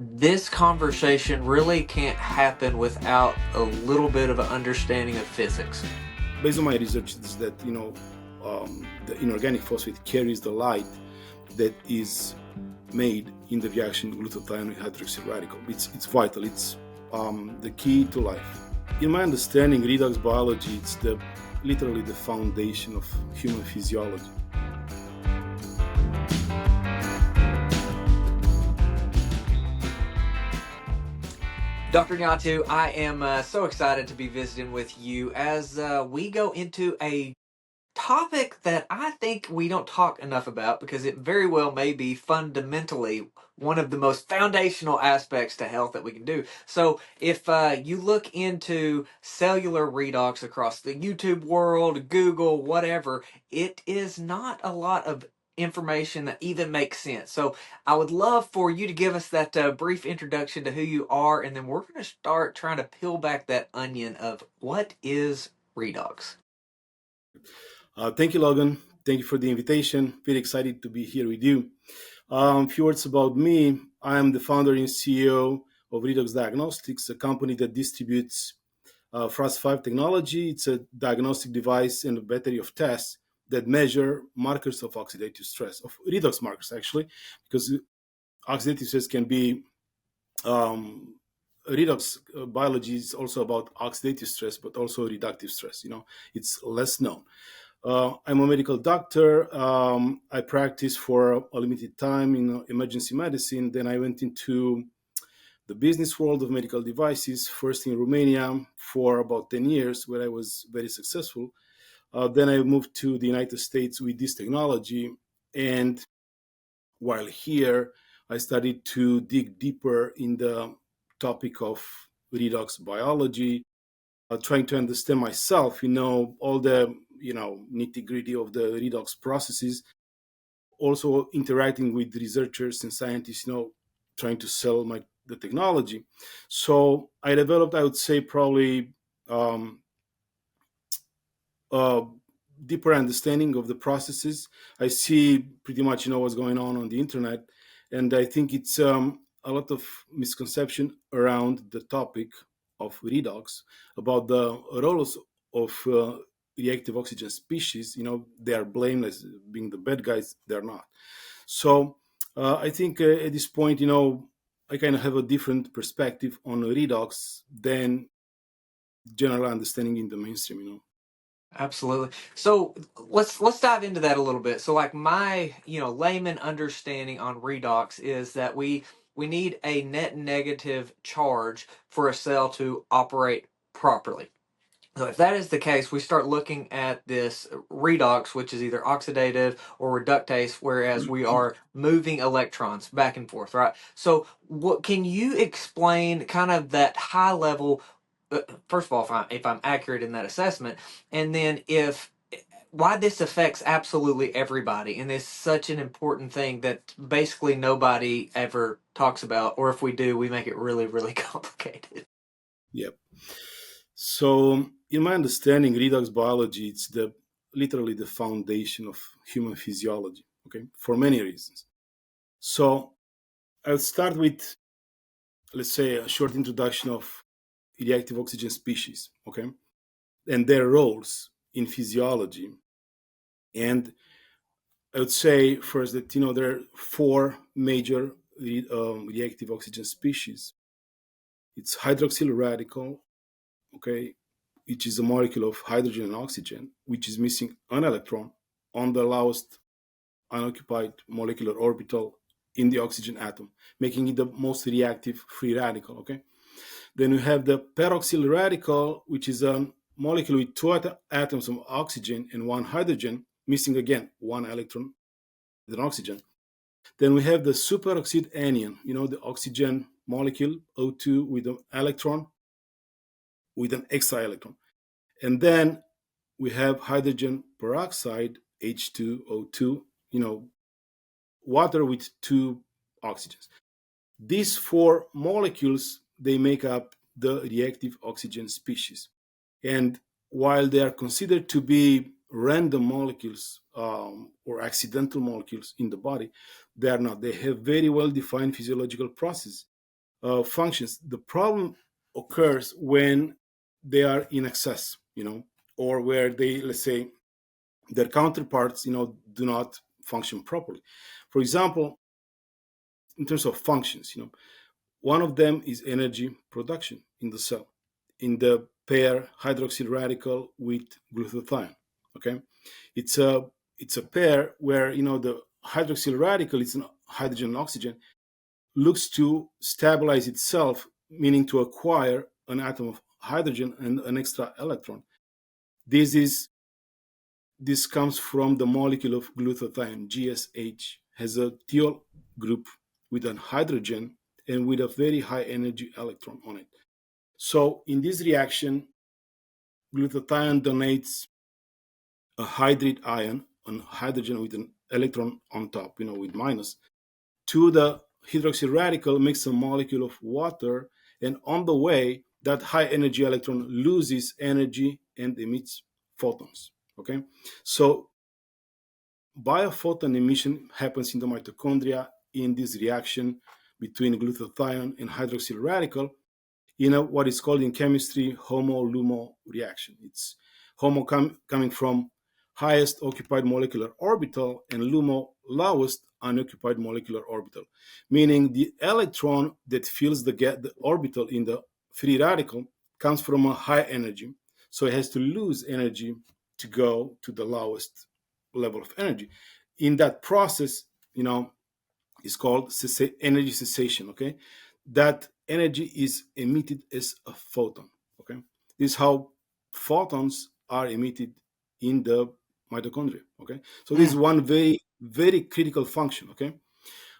This conversation really can't happen without a little bit of an understanding of physics. Based on my research, is that the inorganic phosphate carries the light that is made in the reaction glutathione hydroxyl radical. It's vital. It's the key to life. In my understanding, redox biology it's literally the foundation of human physiology. Dr. Neatu, I am so excited to be visiting with you as we go into a topic that I think we don't talk enough about because it very well may be fundamentally one of the most foundational aspects to health that we can do. So, if you look into cellular redox across the YouTube world, Google, whatever, it is not a lot of information that even makes sense. So, I would love for you to give us that brief introduction to who you are, and then we're going to start trying to peel back that onion of what is redox. Thank you, Logan. Thank you for the invitation. Very excited to be here with you. A few words about me. I am the founder and CEO of Redox Diagnostics, a company that distributes FRAS5 technology. It's a diagnostic device and a battery of tests that measure markers of oxidative stress, of redox markers, actually, because oxidative stress can be redox biology is also about oxidative stress, but also reductive stress. It's less known. I'm a medical doctor. I practiced for a limited time in emergency medicine. Then I went into the business world of medical devices, first in Romania for about 10 years, where I was very successful. Then I moved to the United States with this technology. And while here, I started to dig deeper in the topic of redox biology, trying to understand myself, all the, nitty gritty of the redox processes, also interacting with researchers and scientists, trying to sell the technology. So I developed, I would say, probably a deeper understanding of the processes. I see pretty much, what's going on the internet, and I think it's a lot of misconception around the topic of redox about the roles of reactive oxygen species. They are blamed as being the bad guys. They're not. So I think at this point, I kind of have a different perspective on redox than general understanding in the mainstream. Absolutely. So let's dive into that a little bit. So like my, layman understanding on redox is that we need a net negative charge for a cell to operate properly. So if that is the case, we start looking at this redox, which is either oxidative or reductase, whereas we are moving electrons back and forth, right? So what can you explain kind of that high level, first of all, if I'm accurate in that assessment, and then if why this affects absolutely everybody and is such an important thing that basically nobody ever talks about, or if we do, we make it really, really complicated. Yep. So, in my understanding, redox biology it's literally the foundation of human physiology. Okay, for many reasons. So, I'll start with, let's say, a short introduction of reactive oxygen species. Okay, and their roles in physiology. And I would say first that there are four major reactive oxygen species. It's hydroxyl radical. Okay, which is a molecule of hydrogen and oxygen, which is missing an electron on the lowest unoccupied molecular orbital in the oxygen atom, making it the most reactive free radical. Okay. Then we have the peroxyl radical, which is a molecule with two atoms of oxygen and one hydrogen, missing again one electron with an oxygen. Then we have the superoxide anion, the oxygen molecule O2 with an electron, with an extra electron. And then we have hydrogen peroxide, H2O2, water with two oxygens. These four molecules, they make up the reactive oxygen species. And while they are considered to be random molecules or accidental molecules in the body, they are not. They have very well-defined physiological processes. functions. The problem occurs when they are in excess, or where they, let's say, their counterparts, do not function properly. For example, in terms of functions, one of them is energy production in the cell, in the pair hydroxyl radical with glutathione. Okay, it's a pair where the hydroxyl radical, it's an hydrogen and oxygen, looks to stabilize itself, meaning to acquire an atom of hydrogen and an extra electron. This comes from the molecule of glutathione, GSH, has a thiol group with an hydrogen and with a very high energy electron on it. So in this reaction, glutathione donates a hydride ion, an hydrogen with an electron on top, with minus, to the hydroxyl radical, makes a molecule of water, and on the way, that high energy electron loses energy and emits photons. Okay, so biophoton emission happens in the mitochondria in this reaction between glutathione and hydroxyl radical, what is called in chemistry HOMO-LUMO reaction. It's HOMO coming from highest occupied molecular orbital and LUMO, lowest unoccupied molecular orbital, meaning the electron that fills the orbital in the free radical comes from a high energy, so it has to lose energy to go to the lowest level of energy. In that process, is called energy cessation. Okay, that energy is emitted as a photon. Okay, this is how photons are emitted in the mitochondria. Okay, so this is one very, very critical function. Okay,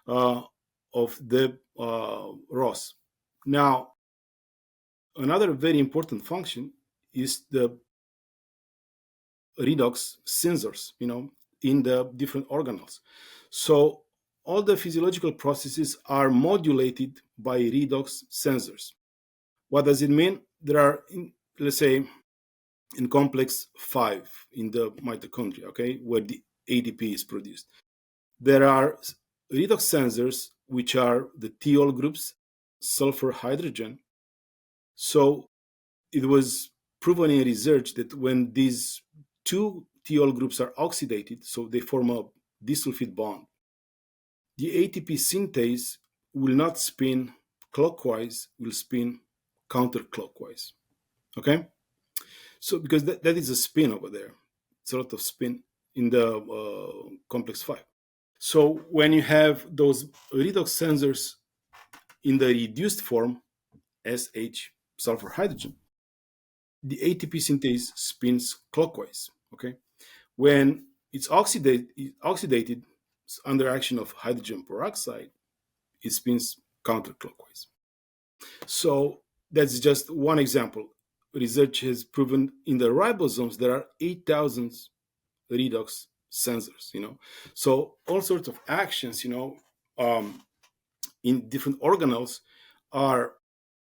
of the ROS. Now, another very important function is the redox sensors, in the different organelles. So all the physiological processes are modulated by redox sensors. What does it mean? There are, let's say, in complex 5 in the mitochondria, okay, where the ADP is produced. There are redox sensors, which are the thiol groups, sulfur, hydrogen. So it was proven in research that when these two thiol groups are oxidated, so they form a disulfide bond, the ATP synthase will not spin clockwise, will spin counterclockwise. Okay? So because that is a spin over there. It's a lot of spin in the complex 5. So when you have those redox sensors in the reduced form, SH, sulfur, hydrogen, the ATP synthase spins clockwise. Okay? When it's oxidated under action of hydrogen peroxide, it spins counterclockwise. So that's just one example. Research has proven in the ribosomes there are 8,000 redox sensors. So all sorts of actions, in different organelles are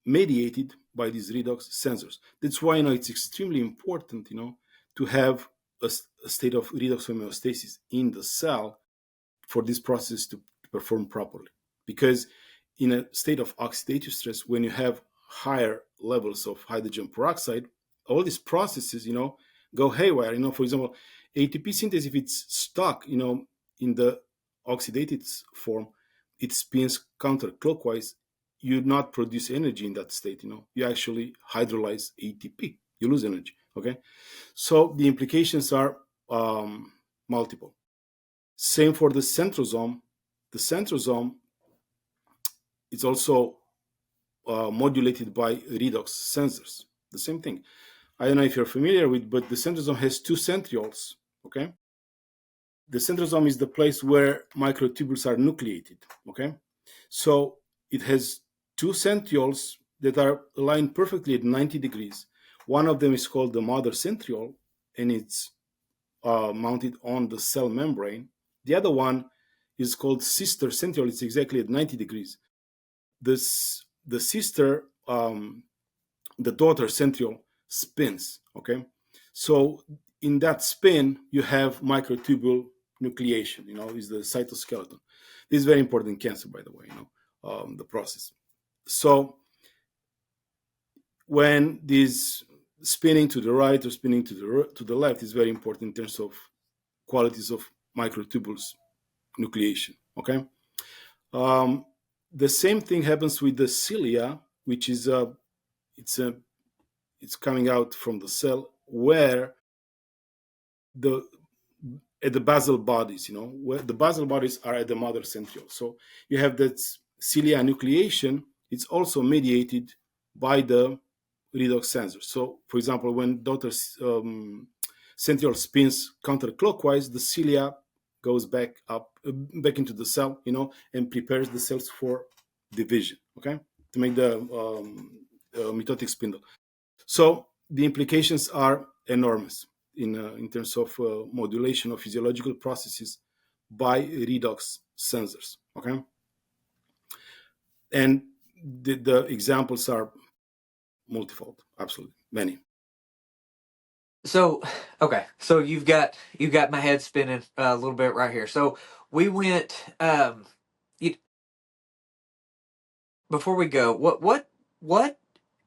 mediated by these redox sensors. That's why it's extremely important, to have a state of redox homeostasis in the cell for this process to perform properly. Because in a state of oxidative stress, when you have higher levels of hydrogen peroxide, all these processes, go haywire. For example, ATP synthase, if it's stuck, in the oxidated form, it spins counterclockwise. You not produce energy in that state. You actually hydrolyze ATP. You lose energy. Okay, so the implications are multiple. Same for the centrosome. The centrosome is also modulated by redox sensors. The same thing. I don't know if you're familiar with, but the centrosome has two centrioles. Okay, the centrosome is the place where microtubules are nucleated. Okay, so it has two centrioles that are aligned perfectly at 90 degrees. One of them is called the mother centriole, and it's mounted on the cell membrane. The other one is called sister centriole. It's exactly at 90 degrees. The sister, the daughter centriole spins. Okay, so in that spin, you have microtubule nucleation. Is the cytoskeleton. This is very important in cancer, by the way. The process. So when this spinning to the right or spinning to the left is very important in terms of qualities of microtubules nucleation. Okay. Um, the same thing happens with the cilia, which is it's a it's coming out from the cell where the at the basal bodies, where the basal bodies are at the mother centriole. So you have that cilia nucleation. It's also mediated by the redox sensor. So, for example, when daughter centriole spins counterclockwise, the cilia goes back up, back into the cell, and prepares the cells for division. Okay, to make the mitotic spindle. So the implications are enormous in terms of modulation of physiological processes by redox sensors. Okay, and the examples are multifold, absolutely many. So, okay, so you've got my head spinning a little bit right here. So we went you, before we go, what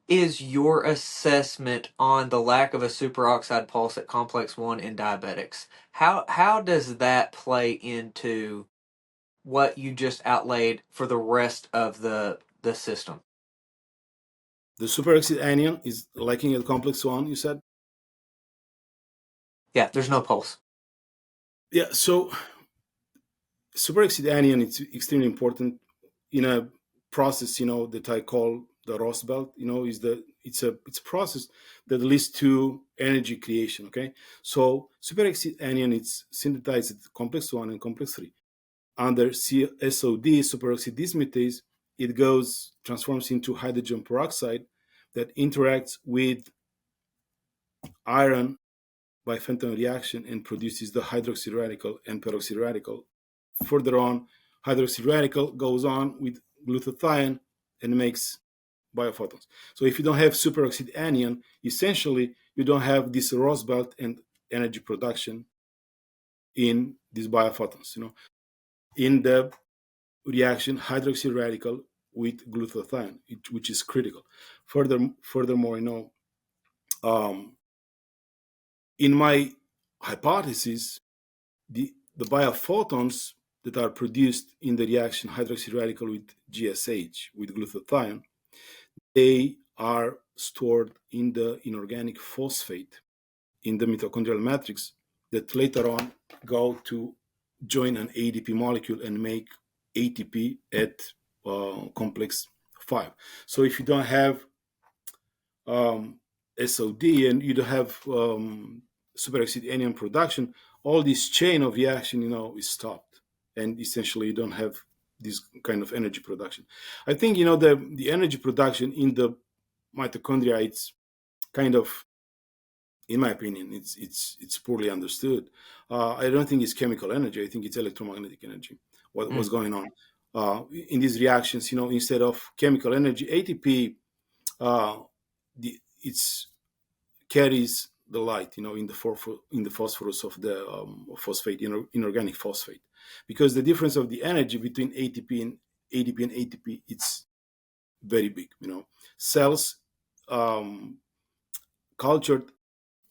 is your assessment on the lack of a superoxide pulse at complex 1 in diabetics? How does that play into what you just outlaid for the rest of the system? The superoxide anion is lacking at complex 1, you said? Yeah, there's no pulse. Yeah, so superoxide anion is extremely important in a process, that I call the Ross belt. It's a process that leads to energy creation. Okay, so superoxide anion is synthesized at complex 1 and complex 3 under SOD, superoxide dismutase. It transforms into hydrogen peroxide that interacts with iron by Fenton reaction and produces the hydroxy radical and peroxide radical. Further on, hydroxy radical goes on with glutathione and makes biophotons. So if you don't have superoxide anion, essentially you don't have this Ross belt and energy production in these biophotons. In the reaction, hydroxy radical with glutathione, which is critical. Furthermore, um, in my hypothesis, the biophotons that are produced in the reaction hydroxy radical with GSH, with glutathione, they are stored in the inorganic phosphate in the mitochondrial matrix that later on go to join an ADP molecule and make ATP at complex 5. So if you don't have SOD and you don't have superoxide anion production, all this chain of reaction, is stopped, and essentially you don't have this kind of energy production. I think the energy production in the mitochondria, it's kind of, in my opinion, it's poorly understood. I don't think it's chemical energy. I think it's electromagnetic energy. What's going on in these reactions? Instead of chemical energy, ATP, it's carries the light, in the phosphorus of the phosphate, inorganic phosphate, because the difference of the energy between ADP and ATP, it's very big. Cells cultured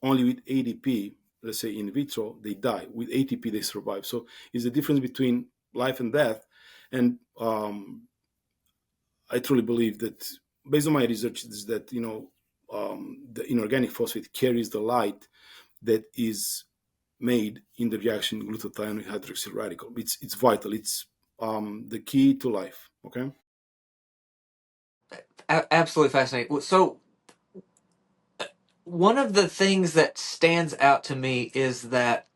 only with ADP, let's say in vitro, they die. With ATP, they survive. So it's the difference between life and death. And I truly believe that, based on my research, is that the inorganic phosphate carries the light that is made in the reaction glutathione with hydroxyl radical. It's vital. It's the key to life. Okay. Absolutely fascinating. So one of the things that stands out to me is that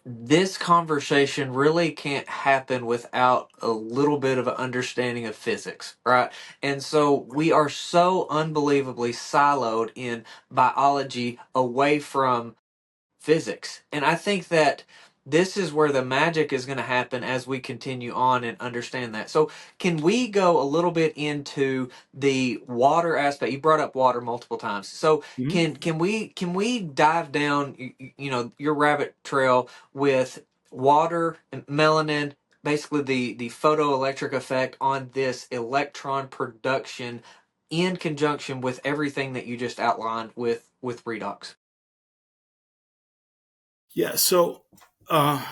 this conversation really can't happen without a little bit of an understanding of physics, right? And so we are so unbelievably siloed in biology away from physics. And I think that this is where the magic is going to happen as we continue on and understand that. So, can we go a little bit into the water aspect? You brought up water multiple times. So, Mm-hmm. can we dive down your rabbit trail with water, melanin, basically the photoelectric effect on this electron production in conjunction with everything that you just outlined with redox. Yeah, so I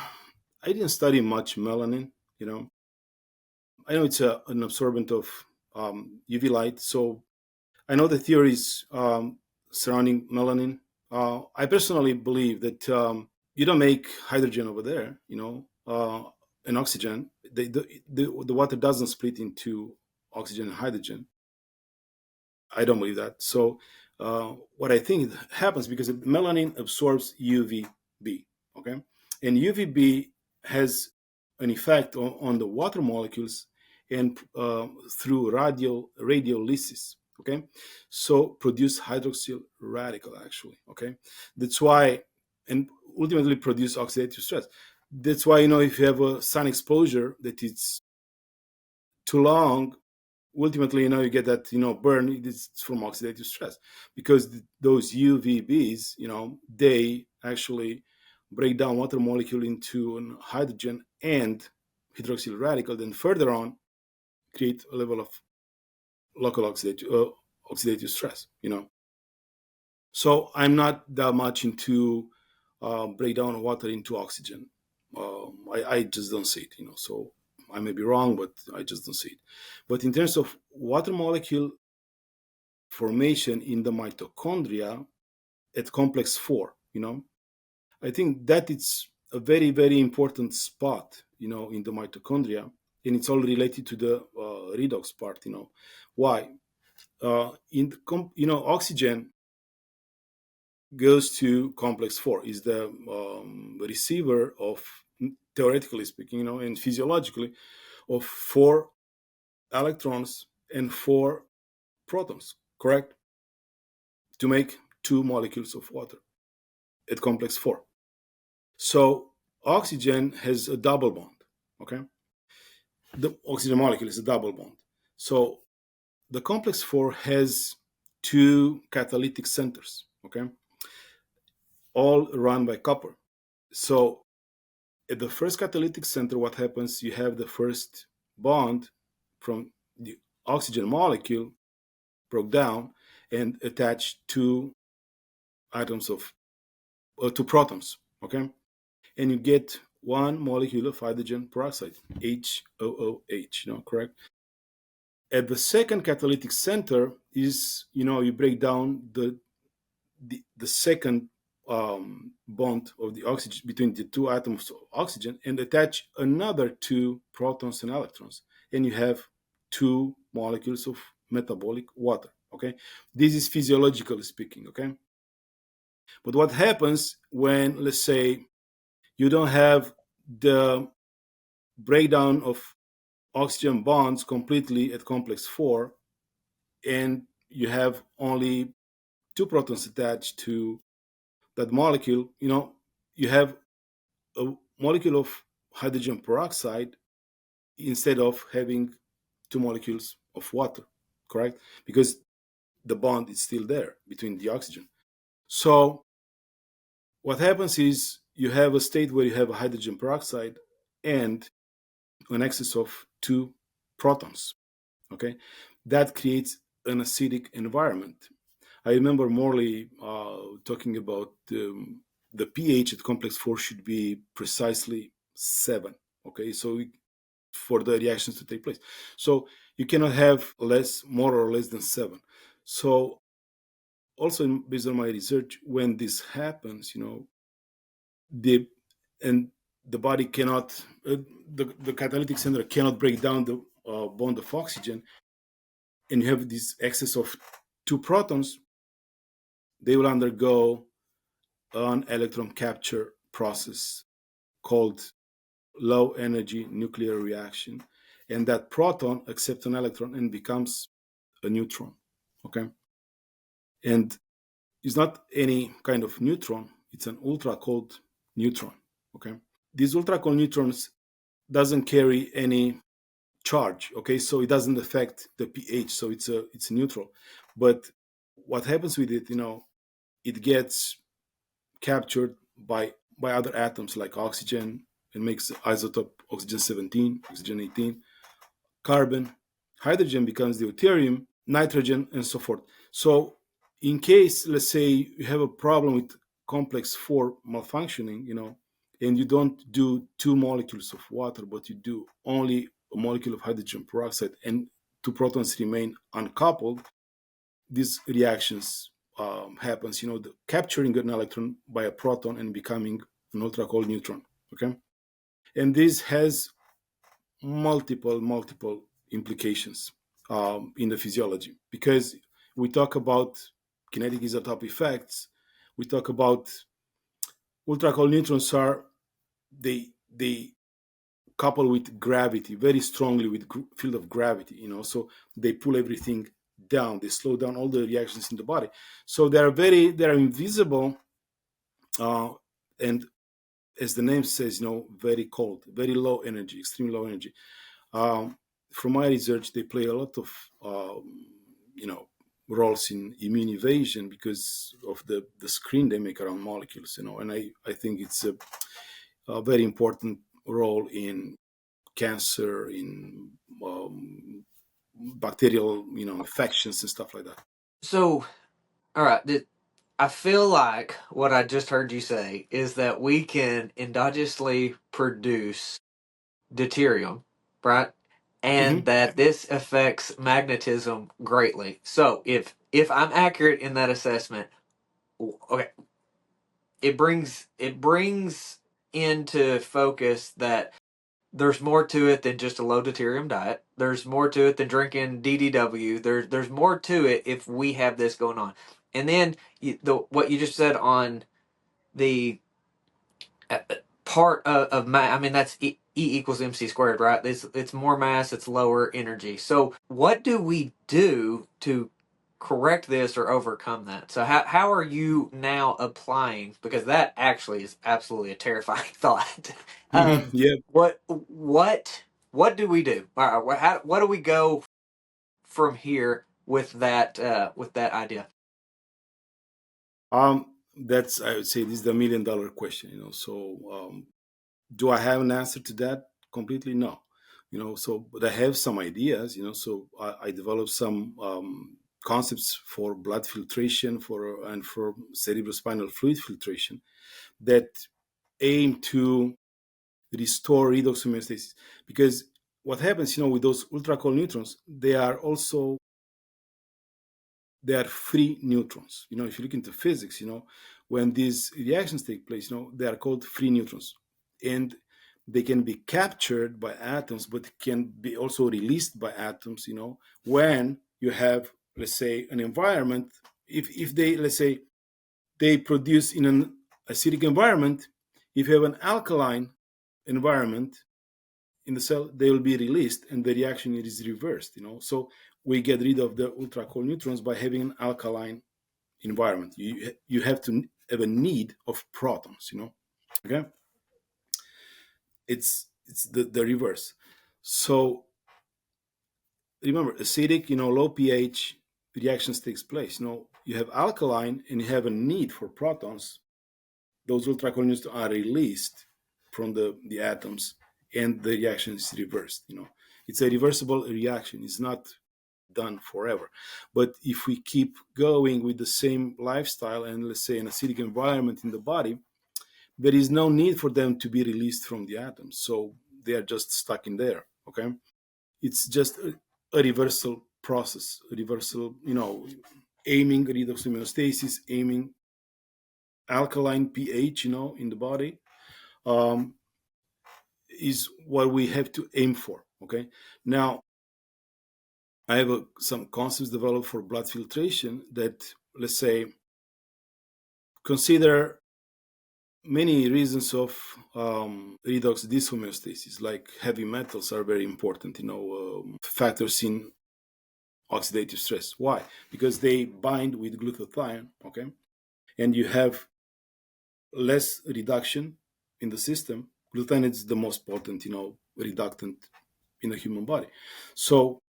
didn't study much melanin. You know, I know it's an absorbent of UV light, so I know the theories surrounding melanin. I personally believe that you don't make hydrogen over there, and oxygen. The water doesn't split into oxygen and hydrogen. I don't believe that. So, what I think happens because melanin absorbs UVB, okay, and UVB has an effect on the water molecules and through radiolysis, okay, so produce hydroxyl radical actually, okay. That's why, and ultimately produce oxidative stress. That's why if you have a sun exposure that it's too long, ultimately you get that burn. It's from oxidative stress because those UVBs they actually break down water molecule into an hydrogen and hydroxyl radical, then further on create a level of local oxidative stress. So I'm not that much into breakdown of water into oxygen. I just don't see it. So I may be wrong, but I just don't see it. But in terms of water molecule formation in the mitochondria at complex 4, I think that it's a very, very important spot, in the mitochondria, and it's all related to the redox part. Why? Oxygen goes to complex 4, is the receiver of, theoretically speaking, and physiologically, of 4 electrons and 4 protons, correct? To make 2 molecules of water at complex 4. So oxygen has a double bond, okay? The oxygen molecule is a double bond. So the complex 4 has 2 catalytic centers, okay? All run by copper. So at the first catalytic center, what happens? You have the first bond from the oxygen molecule broke down and attached 2 atoms of 2 protons, okay? And you get 1 molecule of hydrogen peroxide, HOOH, correct? At the second catalytic center is, you break down the second bond of the oxygen between the 2 atoms of oxygen and attach another 2 protons and electrons, and you have 2 molecules of metabolic water, okay? This is physiologically speaking, okay? But what happens when, let's say, you don't have the breakdown of oxygen bonds completely at complex 4, and you have only 2 protons attached to that molecule? You have a molecule of hydrogen peroxide instead of having 2 molecules of water, correct? Because the bond is still there between the oxygen. So what happens is you have a state where you have a hydrogen peroxide and an excess of 2 protons, okay? That creates an acidic environment. I remember Morley talking about the pH at complex 4 should be precisely 7, okay? So for the reactions to take place. So you cannot have more or less than 7. So also based on my research, when this happens, the and the body cannot, the catalytic center cannot break down the bond of oxygen, and you have this excess of 2 protons, they will undergo an electron capture process called low energy nuclear reaction, and that proton accepts an electron and becomes a neutron, okay? And it's not any kind of neutron, it's an ultra cold neutron, okay? These ultra cold neutrons doesn't carry any charge, okay? So it doesn't affect the pH, so it's a neutral. But what happens with it, it gets captured by other atoms like oxygen and makes isotope oxygen 17, oxygen 18, carbon, hydrogen becomes deuterium, nitrogen, and so forth. So in case, let's say, you have a problem with complex 4 malfunctioning, and you don't do 2 molecules of water, but you do only a molecule of hydrogen peroxide and 2 protons remain uncoupled, these reactions happens, the capturing an electron by a proton and becoming an ultra cold neutron. Okay, and this has multiple implications in the physiology, because we talk about kinetic isotope effects. We talk about ultra cold neutrons are they couple with gravity very strongly, with field of gravity, so they pull everything down, they slow down all the reactions in the body, so they're invisible, and as the name says, very cold, very low energy, extremely low energy. um, from my research, they play a lot of you know roles in immune evasion because of the screen they make around molecules, and I think it's a very important role in cancer, in bacterial, infections and stuff like that. So, all right, I feel like what I just heard you say is that we can endogenously produce deuterium, right? And Hmm. that this affects magnetism greatly. So, if I'm accurate in that assessment, okay, it brings into focus that there's more to it than just a low deuterium diet. There's more to it than drinking DDW. There's more to it if we have this going on. And then what you just said on the part of mass. I mean, that's E equals mc squared, right? It's more mass, it's lower energy. So what do we do to correct this or overcome that? So how are you now applying, because that actually is absolutely a terrifying thought. Yeah. What do we do? All right, what do we go from here with that idea? That's, I would say, this is the $1 million question. So do I have an answer to that completely? No. So but I have some ideas. So I developed some concepts for blood filtration and for cerebrospinal fluid filtration that aim to restore redox homeostasis. Because what happens, with those ultra cold neutrons, they are free neutrons. If you look into physics, when these reactions take place, they are called free neutrons. And they can be captured by atoms, but can be also released by atoms, when you have, let's say, an environment. If they, let's say, they produce in an acidic environment, if you have an alkaline environment in the cell, they will be released and the reaction is reversed. So we get rid of the ultra cold neutrons by having an alkaline environment. You have to have a need of protons. Okay, it's the reverse. So remember, acidic, low pH reactions takes place. You have alkaline and you have a need for protons. Those ultra cold neutrons are released from the atoms and the reaction is reversed. It's a reversible reaction. It's not done forever. But if we keep going with the same lifestyle and, let's say, an acidic environment in the body, there is no need for them to be released from the atoms. So they are just stuck in there. Okay, it's just a reversal process, a reversal, aiming redox homeostasis, aiming alkaline pH, in the body, um, is what we have to aim for. Okay, now I have some concepts developed for blood filtration that, let's say, consider many reasons of redox dyshomeostasis, like heavy metals are very important, factors in oxidative stress. Why? Because they bind with glutathione, okay? And you have less reduction in the system. Glutathione is the most potent, reductant in the human body. So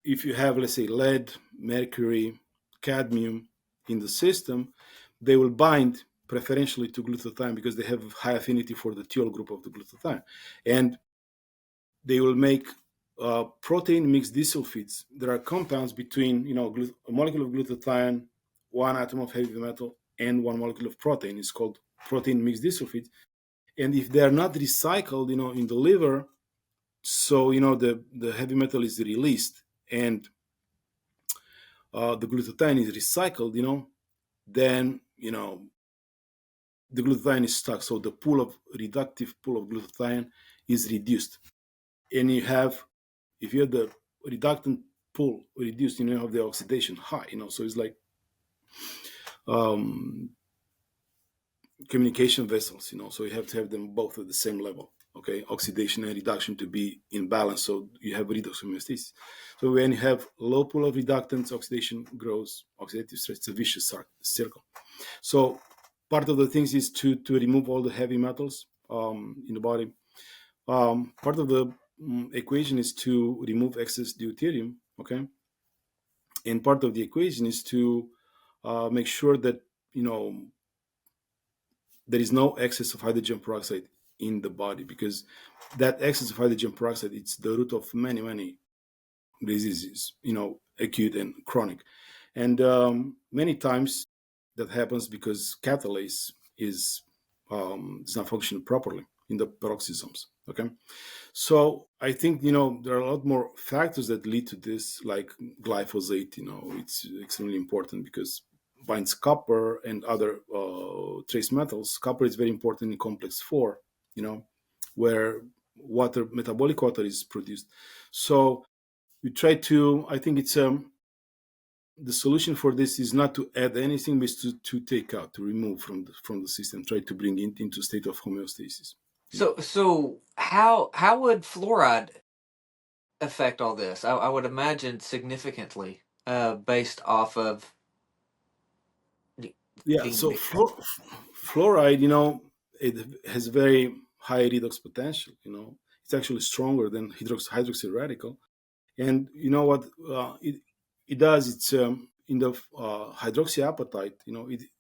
if you have, let's say, lead, mercury, cadmium in the system, they will bind preferentially to glutathione because they have high affinity for the thiol group of the glutathione. And they will make protein mixed disulfides. There are compounds between, a molecule of glutathione, one atom of heavy metal, and one molecule of protein. It's called protein mixed disulfides. And if they are not recycled, in the liver, so the heavy metal is released and the glutathione is recycled, then the glutathione is stuck. So the reductive pool of glutathione is reduced. And if you have the reductant pool reduced, you have the oxidation high, so it's like communication vessels, so you have to have them both at the same level, okay, oxidation and reduction to be in balance, so you have redox homeostasis. So when you have low pool of reductants, oxidation grows, oxidative stress, it's a vicious circle. So part of the things is to remove all the heavy metals in the body. Part of the equation is to remove excess deuterium, okay, and part of the equation is to make sure that there is no excess of hydrogen peroxide in the body, because that excess of hydrogen peroxide, it's the root of many diseases, acute and chronic. And many times that happens because catalase is not functioning properly in the peroxisomes, okay? So I think, there are a lot more factors that lead to this, like glyphosate, it's extremely important because binds copper and other trace metals. Copper is very important in complex 4, where metabolic water is produced. So we try to, I think it's the solution for this is not to add anything, but to take out, to remove from the system, try to bring it into a state of homeostasis. So how would fluoride affect all this? I would imagine significantly, based off of Yeah, being so mixed. fluoride, it has very high redox potential. It's actually stronger than hydroxyl radical. And you know what it does? It's in the hydroxyapatite.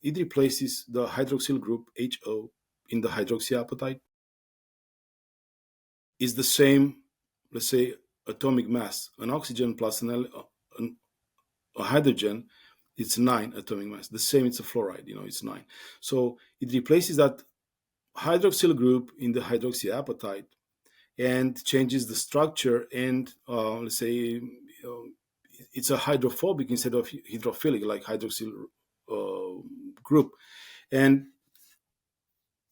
It replaces the hydroxyl group HO in the hydroxyapatite. Is the same, let's say, atomic mass. An oxygen plus a hydrogen, it's 9 atomic mass. The same, it's a fluoride, it's 9. So it replaces that hydroxyl group in the hydroxyapatite and changes the structure, and let's say it's a hydrophobic instead of hydrophilic, like hydroxyl group. And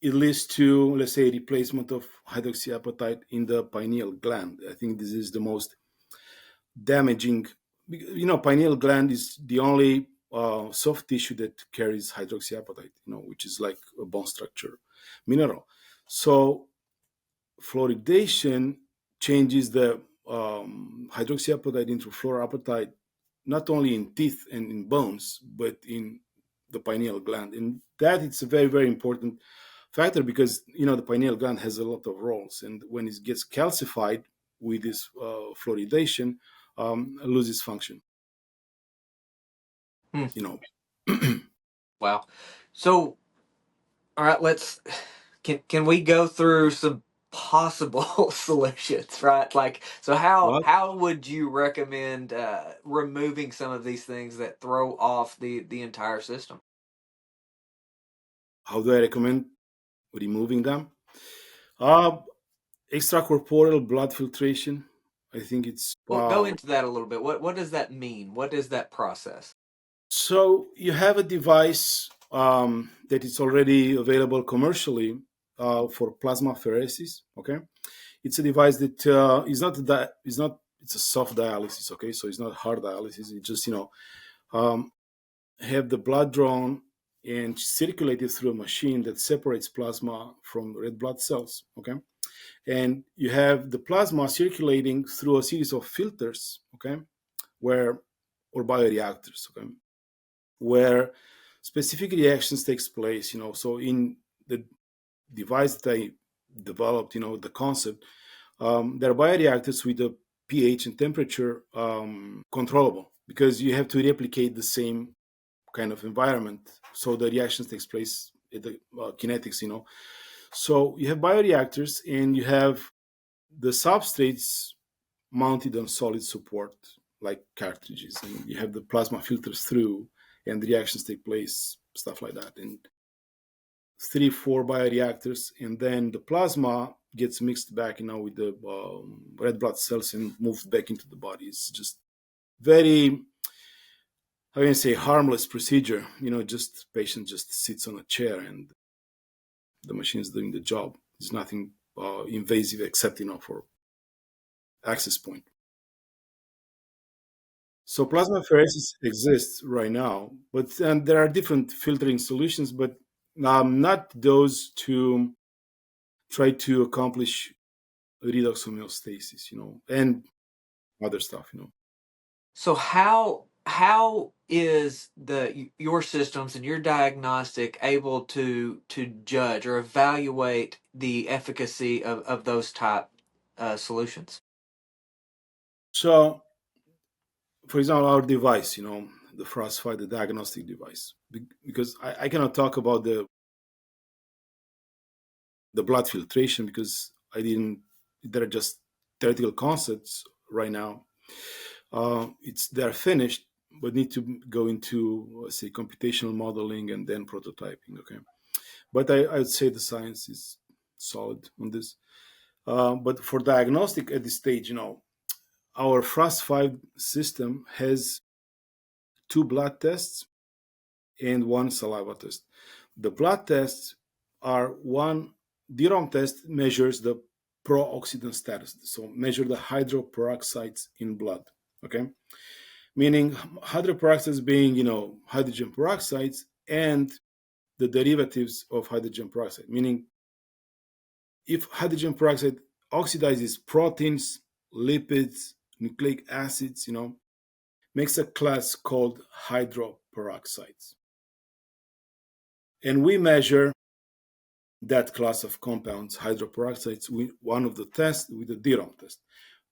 it leads to, let's say, replacement of hydroxyapatite in the pineal gland. I think this is the most damaging. Pineal gland is the only soft tissue that carries hydroxyapatite, which is like a bone structure mineral. So fluoridation changes the hydroxyapatite into fluorapatite, not only in teeth and in bones, but in the pineal gland. And that it's a very, very important factor because, the pineal gland has a lot of roles. And when it gets calcified with this fluoridation, loses function. Hmm. Wow. So, all right, can we go through some possible solutions, right? Like, so Well, how would you recommend removing some of these things that throw off the entire system? how do I recommend removing them? Uh, Extracorporeal blood filtration. I think it's Well, go into that a little bit. What does that mean? What is that process? so you have a device that is already available commercially for plasmapheresis. Okay, it's a device that is not it's a soft dialysis. Okay, so it's not hard dialysis. It just have the blood drawn and circulated through a machine that separates plasma from red blood cells. Okay, and you have the plasma circulating through a series of filters. Okay, or bioreactors. Okay, where specific reactions takes place. So in the device that I developed, the concept, there are bioreactors with the pH and temperature controllable because you have to replicate the same kind of environment, so the reactions takes place the kinetics, So you have bioreactors, and you have the substrates mounted on solid support like cartridges, and you have the plasma filters through, and the reactions take place, stuff like that. And 3, 4 bioreactors, and then the plasma gets mixed back, with the red blood cells and moved back into the body. It's just very, how can I say, harmless procedure. Just patient just sits on a chair and the machine is doing the job. There's nothing invasive except, for access point. So plasmapheresis exists right now, but and there are different filtering solutions, but not those to try to accomplish redox homeostasis, and other stuff. So how is your systems and your diagnostic able to judge or evaluate the efficacy of those type solutions? So, for example, our device, the Frostfire, the diagnostic device, because I cannot talk about the blood filtration because I didn't. They're just theoretical concepts right now. They're finished, but need to go into, say, computational modeling and then prototyping. Okay, but I would say the science is solid on this. But for diagnostic at this stage, our Frost 5 system has 2 blood tests and 1 saliva test. The blood tests are one Deuterium test measures the pro-oxidant status, so measure the hydroperoxides in blood. Okay, meaning hydroperoxides being hydrogen peroxides and the derivatives of hydrogen peroxide, meaning if hydrogen peroxide oxidizes proteins, lipids, nucleic acids, makes a class called hydroperoxides. And we measure that class of compounds, hydroperoxides, with one of the tests, with the Deuterium test.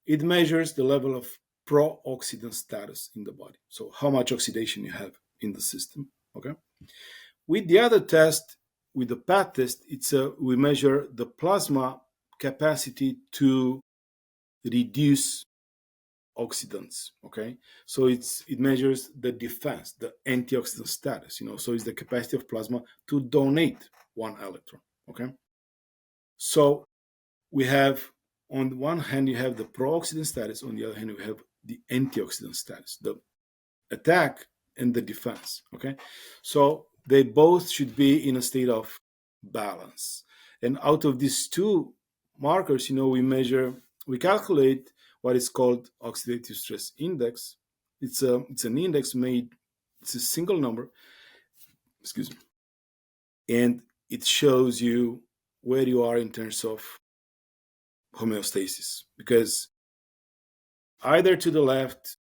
It measures the level of pro-oxidant status in the body. So how much oxidation you have in the system. Okay. With the other test, with the PAT test, we measure the plasma capacity to reduce oxidants. Okay, so it measures the defense, the antioxidant status. So it's the capacity of plasma to donate 1 electron. Okay, so we have, on one hand you have the pro-oxidant status, on the other hand we have the antioxidant status, the attack and the defense. Okay, so they both should be in a state of balance, and out of these 2 markers, we calculate what is called oxidative stress index. It's an index made, it's a single number, excuse me, and it shows you where you are in terms of homeostasis, because either to the left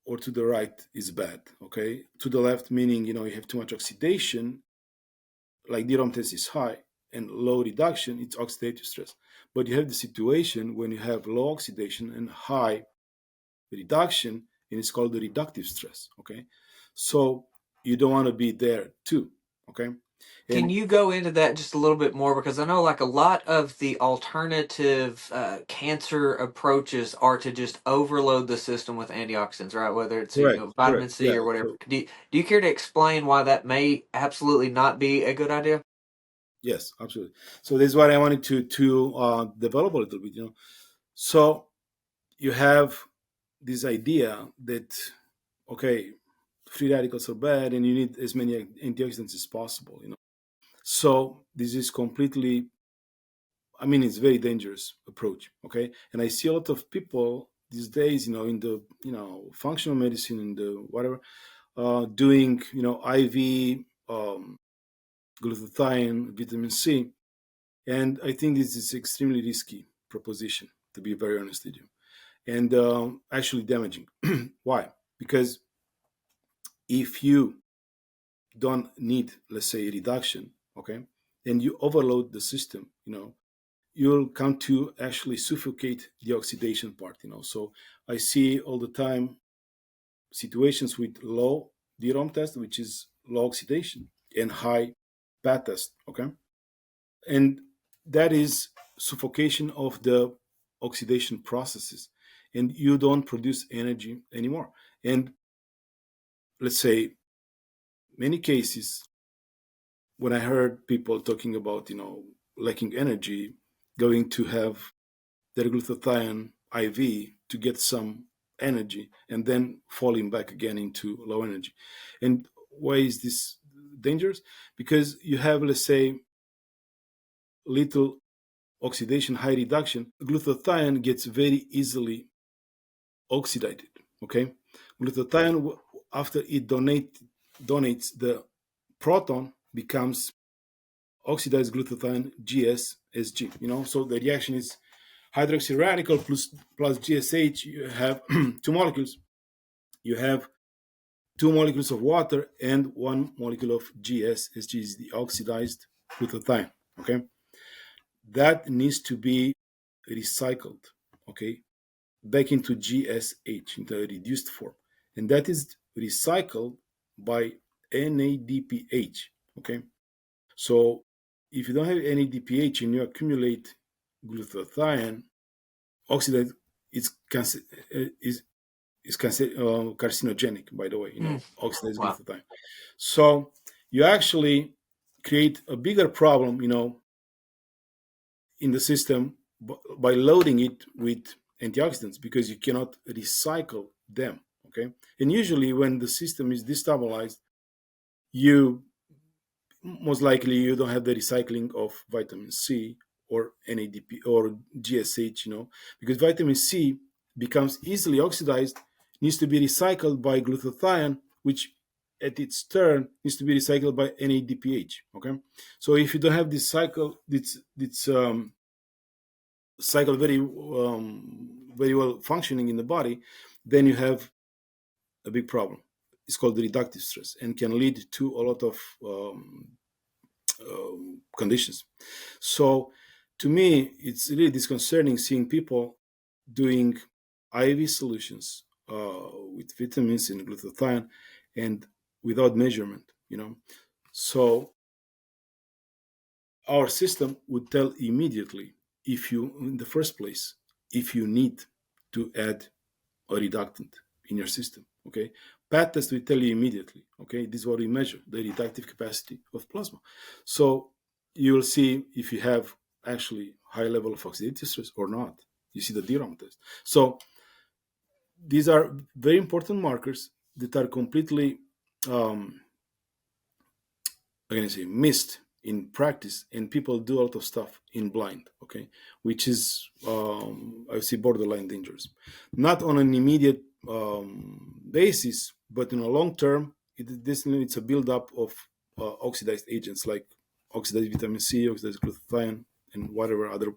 or to the right is bad. Okay, to the left meaning you have too much oxidation, like Deuterium test is high, and low reduction, it's oxidative stress. But you have the situation when you have low oxidation and high reduction, and it's called the reductive stress. Okay, so you don't want to be there too. Okay, Can and you go into that just a little bit more? Because I know like a lot of the alternative cancer approaches are to just overload the system with antioxidants, right? Whether it's correct, vitamin correct, C yeah. or whatever. So Do you care to explain why that may absolutely not be a good idea? yes, absolutely. So this is what I wanted to develop a little bit. So you have this idea that, okay, free radicals are bad and you need as many antioxidants as possible. So this is completely, it's very dangerous approach. Okay, and I see a lot of people these days, in the functional medicine and the whatever, doing IV glutathione, vitamin C, and I think this is extremely risky proposition, to be very honest with you, and actually damaging. Why? Because if you don't need, let's say, reduction, okay, and you overload the system, you'll come to actually suffocate the oxidation part. So I see all the time situations with low Deuterium test, which is low oxidation, and high PAT test, okay? And that is suffocation of the oxidation processes, and you don't produce energy anymore. And let's say many cases when I heard people talking about, lacking energy, going to have their glutathione IV to get some energy and then falling back again into low energy. And why is this dangerous? Because you have, let's say, little oxidation, high reduction. Glutathione gets very easily oxidated. Okay, glutathione, after it donates the proton, becomes oxidized glutathione GSSG. So the reaction is hydroxy radical plus GSH. You have two molecules. You have two molecules of water and one molecule of GSSG, is the oxidized glutathione. Okay, that needs to be recycled. Okay, back into GSH in the reduced form, and that is recycled by NADPH. Okay, so if you don't have NADPH and you accumulate glutathione, oxidate is carcinogenic, by the way. Oxidized Wow. glutathione. So you actually create a bigger problem, in the system by loading it with antioxidants, because you cannot recycle them. Okay, and usually when the system is destabilized, you most likely you don't have the recycling of vitamin C or NADP or GSH, because vitamin C becomes easily oxidized, needs to be recycled by glutathione, which at its turn needs to be recycled by NADPH. Okay, so if you don't have this cycle, this cycle very well functioning in the body, then you have a big problem. It's called reductive stress and can lead to a lot of conditions. So to me, it's really disconcerting seeing people doing IV solutions with vitamins and glutathione and without measurement. So our system would tell immediately, if you, in the first place, if you need to add a reductant in your system. Okay, PAT test will tell you immediately. Okay, this is what we measure, the reductive capacity of plasma. So you will see if you have actually high level of oxidative stress or not. You see the Deuterium test. So these are very important markers that are completely missed in practice, and people do a lot of stuff in blind. Okay, which is I see borderline dangerous, not on an immediate basis, but in a long term, it's a buildup of oxidized agents like oxidized vitamin C, oxidized glutathione, and whatever other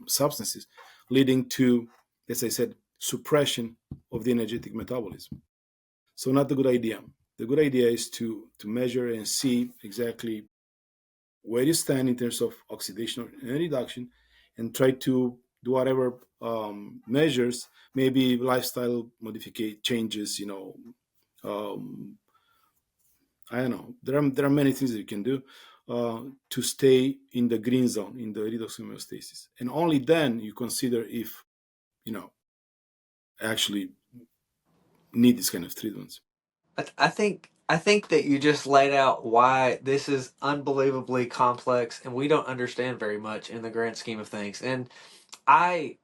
substances, leading to, as I said, suppression of the energetic metabolism. So not a good idea. The good idea is to measure and see exactly where you stand in terms of oxidation and reduction, and try to do whatever measures, maybe lifestyle modification changes. I don't know. There are many things that you can do to stay in the green zone, in the redox homeostasis, and only then you consider if actually need this kind of treatments. I think that you just laid out why this is unbelievably complex and we don't understand very much in the grand scheme of things. And I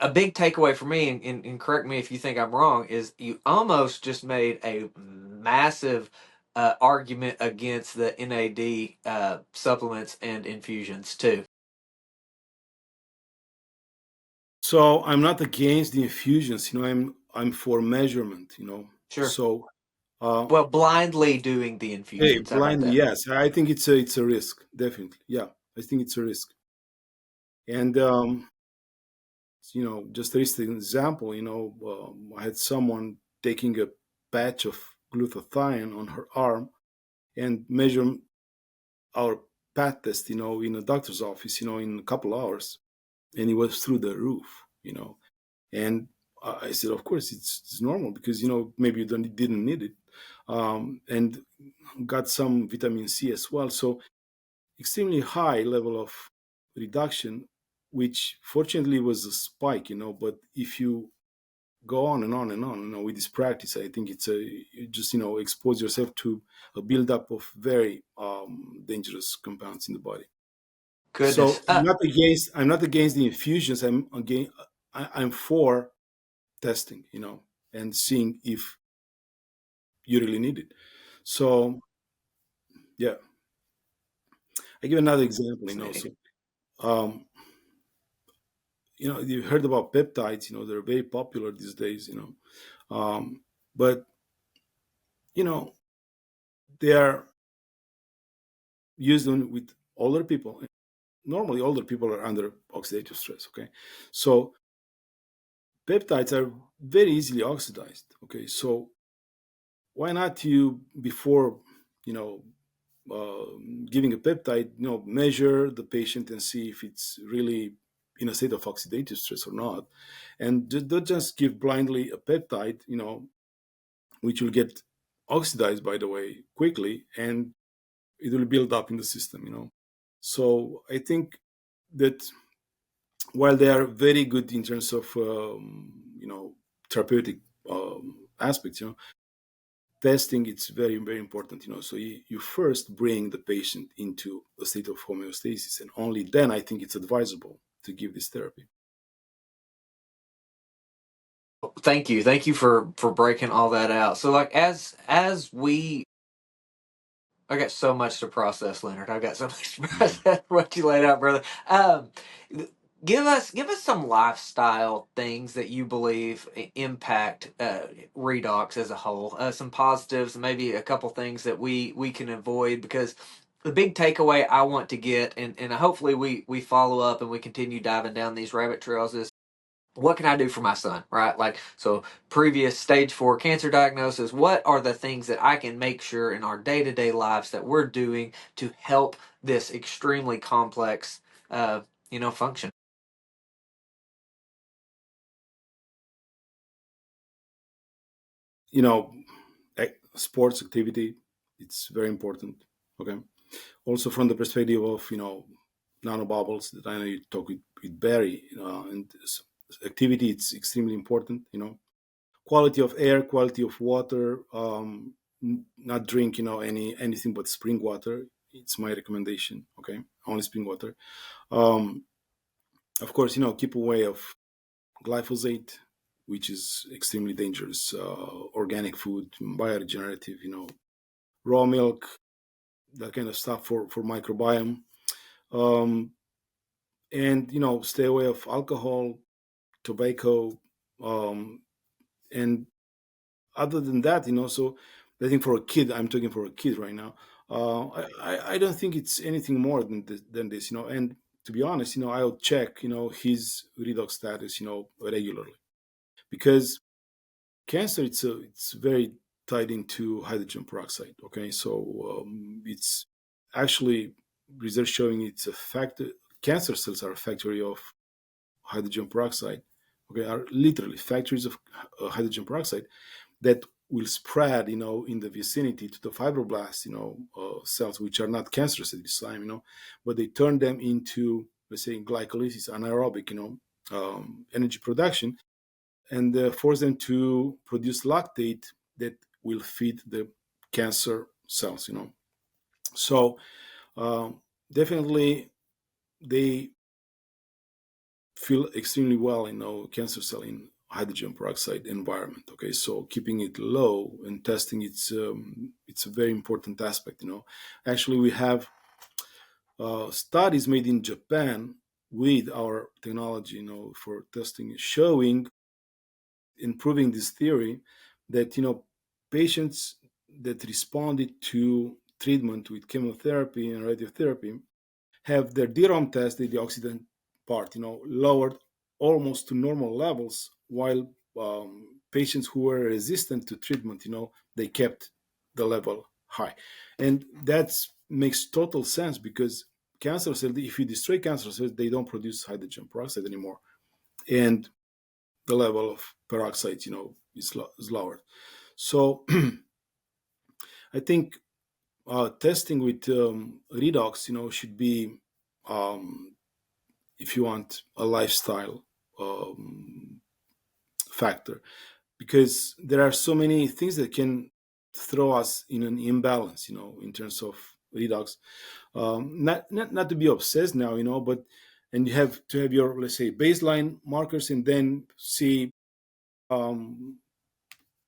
a big takeaway for me, and correct me if you think I'm wrong, is you almost just made a massive argument against the NAD supplements and infusions too. So I'm not against the infusions. I'm for measurement. Sure. So Well, blindly doing the hey, infusions. How about blindly, that? yes. I think it's a risk, definitely. Yeah, I think it's a risk. And just a recent example. I had someone taking a patch of glutathione on her arm and measure our PAT test. In a doctor's office. In a couple hours, and it was through the roof. And I said, of course, it's normal because maybe you didn't need it, and got some vitamin C as well. So extremely high level of reduction, which fortunately was a spike, but if you go on and on and on, with this practice, I think it's you just, expose yourself to a buildup of very dangerous compounds in the body. Goodness. So I'm not against the infusions. I'm for testing, and seeing if you really need it. So yeah, I give another example. So Fascinating. um, you heard about peptides. They're very popular these days. But you know they are used with older people. Normally, older people are under oxidative stress. Okay, so peptides are very easily oxidized. Okay, so why not you before you know giving a peptide, measure the patient and see if it's really in a state of oxidative stress or not, and don't just give blindly a peptide, which will get oxidized, by the way, quickly, and it will build up in the system. So I think that while they are very good in terms of therapeutic aspects, testing, it's very very important. So you first bring the patient into a state of homeostasis, and only then I think it's advisable to give this therapy. Thank you for breaking all that out. So like as we I got so much to process, Leonard. I got so much to Mhm. process what you laid out, brother. Give us some lifestyle things that you believe impact redox as a whole. Some positives, maybe a couple things that we can avoid, because the big takeaway I want to get, and hopefully we follow up and we continue diving down these rabbit trails, is what can I do for my son, right? Like, so previous stage 4 cancer diagnosis, what are the things that I can make sure in our day to day lives that we're doing to help this extremely complex, function? you know Sports activity, it's very important. Okay, also from the perspective of nanobubbles that I know you talk with Barry, and activity, it's extremely important. Quality of air, quality of water. Not drink anything but spring water. It's my recommendation. Okay, only spring water. um, of course, keep away of glyphosate, which is extremely dangerous. Organic food, bioregenerative, raw milk, that kind of stuff for microbiome. um, and stay away of alcohol, tobacco. And other than that, so I think for a kid, I'm talking for a kid right now. I don't think it's anything more than this. And to be honest, I'll check his redox status regularly, because cancer, it's very tied into hydrogen peroxide. Okay, so it's actually research showing it's a fact. Cancer cells are a factory of hydrogen peroxide. Okay, are literally factories of hydrogen peroxide that will spread, in the vicinity to the fibroblasts, cells, which are not cancerous at this time, but they turn them into, let's say, glycolysis, anaerobic, energy production, and force them to produce lactate that will feed the cancer cells. So definitely they feel extremely well in cancer cell in hydrogen peroxide environment. Okay, so keeping it low and testing, it's a very important aspect. Actually, we have studies made in Japan with our technology, for testing, showing, improving this theory, that patients that responded to treatment with chemotherapy and radiotherapy have their DROM test, the oxidant part, lowered almost to normal levels, while patients who were resistant to treatment, they kept the level high. And that makes total sense, because cancer cells, if you destroy cancer cells, they don't produce hydrogen peroxide anymore. And the level of peroxide, is lowered. So I think testing with redox, should be, um, if you want, a lifestyle um, factor, because there are so many things that can throw us in an imbalance, in terms of redox. Not to be obsessed now, but and you have to have your, let's say, baseline markers, and then see, um,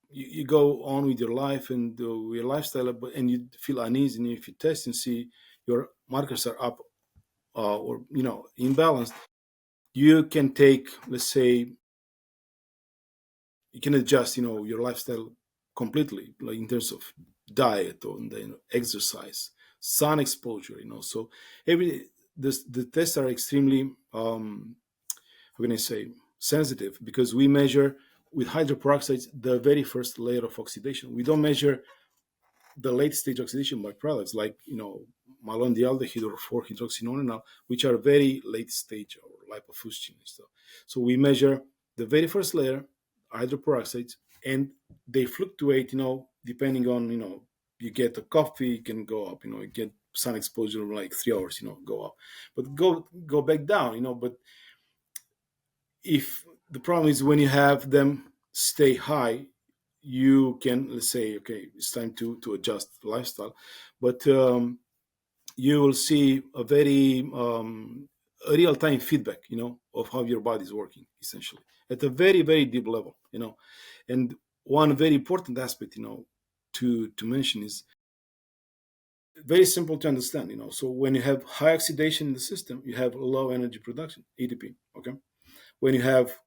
you go on with your life and your lifestyle, and you feel uneasy, and if you test and see your markers are up, or imbalanced, you can take, let's say, you can adjust, your lifestyle completely, like in terms of diet or then exercise, sun exposure, so every the tests are extremely, how can I say, sensitive, because we measure with hydroperoxides the very first layer of oxidation. We don't measure the late stage oxidation byproducts like, malondialdehyde or 4-hydroxynonenal, which are very late stage, or lipofuscin and stuff. So we measure the very first layer, hydroperoxides, and they fluctuate, depending on, you get a coffee, you can go up, you get sun exposure like 3 hours, go up, but go back down, but if the problem is when you have them stay high, you can, let's say, okay, it's time to adjust lifestyle, but you will see a very, a real-time feedback, of how your body is working, essentially, at a very, very deep level, and one very important aspect, to mention is very simple to understand, so when you have high oxidation in the system, you have low energy production, ATP. Okay, when you have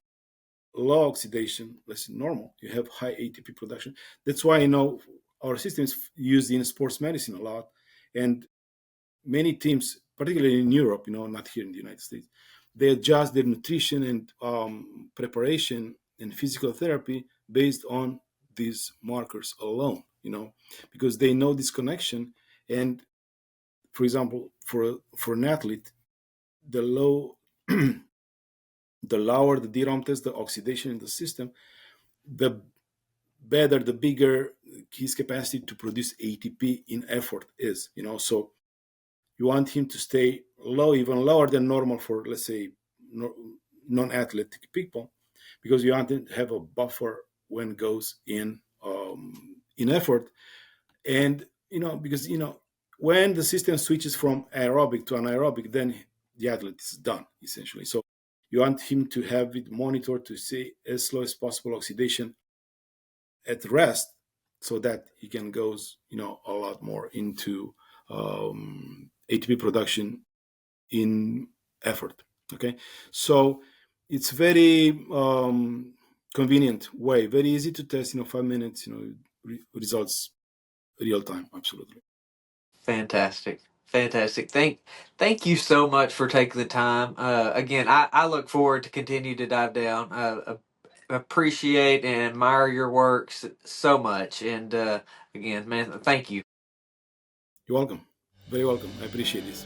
low oxidation, less normal, you have high ATP production. That's why, our system is used in sports medicine a lot, and many teams, particularly in Europe, not here in the United States, they adjust their nutrition and preparation and physical therapy based on these markers alone, because they know this connection. And for example, for an athlete, the low the lower the DROM test, the oxidation in the system, the better, the bigger his capacity to produce ATP in effort is. So you want him to stay low, even lower than normal for, let's say, non-athletic people, because you want to have a buffer when it goes in effort. And because when the system switches from aerobic to anaerobic, then the athlete is done, essentially. So you want him to have it monitored to see as slow as possible oxidation at rest, so that he can goes a lot more into ATP production in effort. Okay, so it's very convenient way, very easy to test. 5 minutes. Results real time. Absolutely. Fantastic. Fantastic. Thank you so much for taking the time. Again, I look forward to continue to dive down. Appreciate and admire your works so much. And again, man, thank you. You're welcome. Very welcome. I appreciate this.